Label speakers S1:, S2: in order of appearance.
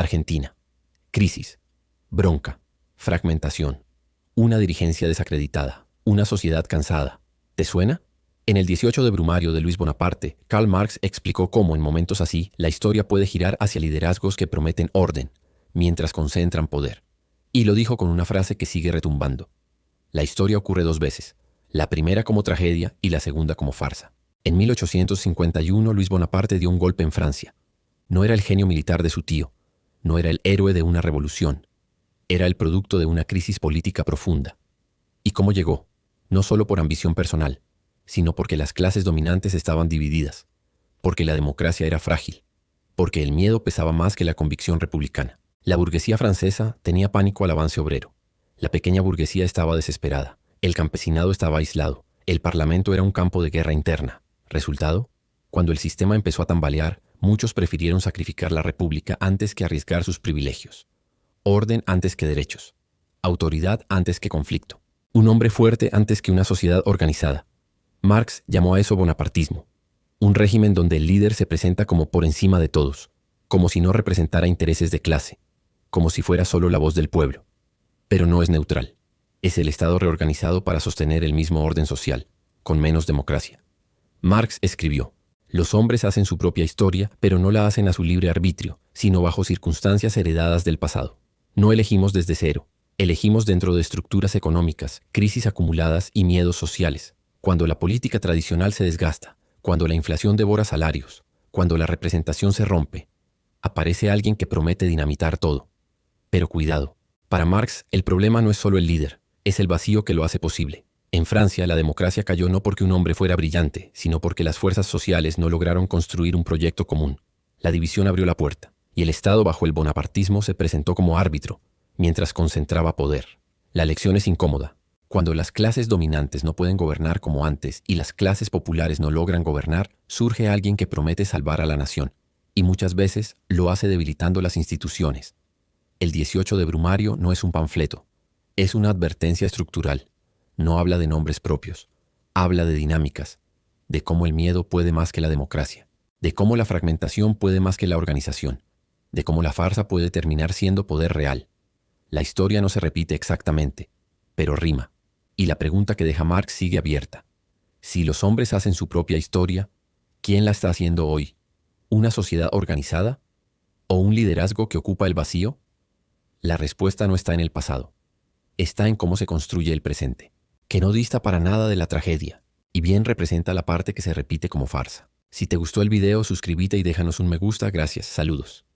S1: Argentina. Crisis. Bronca. Fragmentación. Una dirigencia desacreditada. Una sociedad cansada. ¿Te suena? En el 18 de Brumario de Luis Bonaparte, Karl Marx explicó cómo en momentos así la historia puede girar hacia liderazgos que prometen orden, mientras concentran poder. Y lo dijo con una frase que sigue retumbando. La historia ocurre dos veces, la primera como tragedia y la segunda como farsa. En 1851 Luis Bonaparte dio un golpe en Francia. No era el genio militar de su tío, no era el héroe de una revolución, era el producto de una crisis política profunda. ¿Y cómo llegó? No solo por ambición personal, sino porque las clases dominantes estaban divididas, porque la democracia era frágil, porque el miedo pesaba más que la convicción republicana. La burguesía francesa tenía pánico al avance obrero. La pequeña burguesía estaba desesperada. El campesinado estaba aislado. El parlamento era un campo de guerra interna. Resultado, cuando el sistema empezó a tambalear, muchos prefirieron sacrificar la república antes que arriesgar sus privilegios. Orden antes que derechos. Autoridad antes que conflicto. Un hombre fuerte antes que una sociedad organizada. Marx llamó a eso bonapartismo. Un régimen donde el líder se presenta como por encima de todos, como si no representara intereses de clase, como si fuera solo la voz del pueblo. Pero no es neutral. Es el Estado reorganizado para sostener el mismo orden social, con menos democracia. Marx escribió: los hombres hacen su propia historia, pero no la hacen a su libre arbitrio, sino bajo circunstancias heredadas del pasado. No elegimos desde cero, elegimos dentro de estructuras económicas, crisis acumuladas y miedos sociales. Cuando la política tradicional se desgasta, cuando la inflación devora salarios, cuando la representación se rompe, aparece alguien que promete dinamitar todo. Pero cuidado, para Marx el problema no es solo el líder, es el vacío que lo hace posible. En Francia la democracia cayó no porque un hombre fuera brillante, sino porque las fuerzas sociales no lograron construir un proyecto común. La división abrió la puerta, y el Estado bajo el bonapartismo se presentó como árbitro, mientras concentraba poder. La lección es incómoda. Cuando las clases dominantes no pueden gobernar como antes y las clases populares no logran gobernar, surge alguien que promete salvar a la nación, y muchas veces lo hace debilitando las instituciones. El 18 de Brumario no es un panfleto, es una advertencia estructural. No habla de nombres propios, habla de dinámicas, de cómo el miedo puede más que la democracia, de cómo la fragmentación puede más que la organización, de cómo la farsa puede terminar siendo poder real. La historia no se repite exactamente, pero rima. Y la pregunta que deja Marx sigue abierta. Si los hombres hacen su propia historia, ¿quién la está haciendo hoy? ¿Una sociedad organizada? ¿O un liderazgo que ocupa el vacío? La respuesta no está en el pasado. Está en cómo se construye el presente, que no dista para nada de la tragedia, y bien representa la parte que se repite como farsa. Si te gustó el video, suscríbete y déjanos un me gusta. Gracias. Saludos.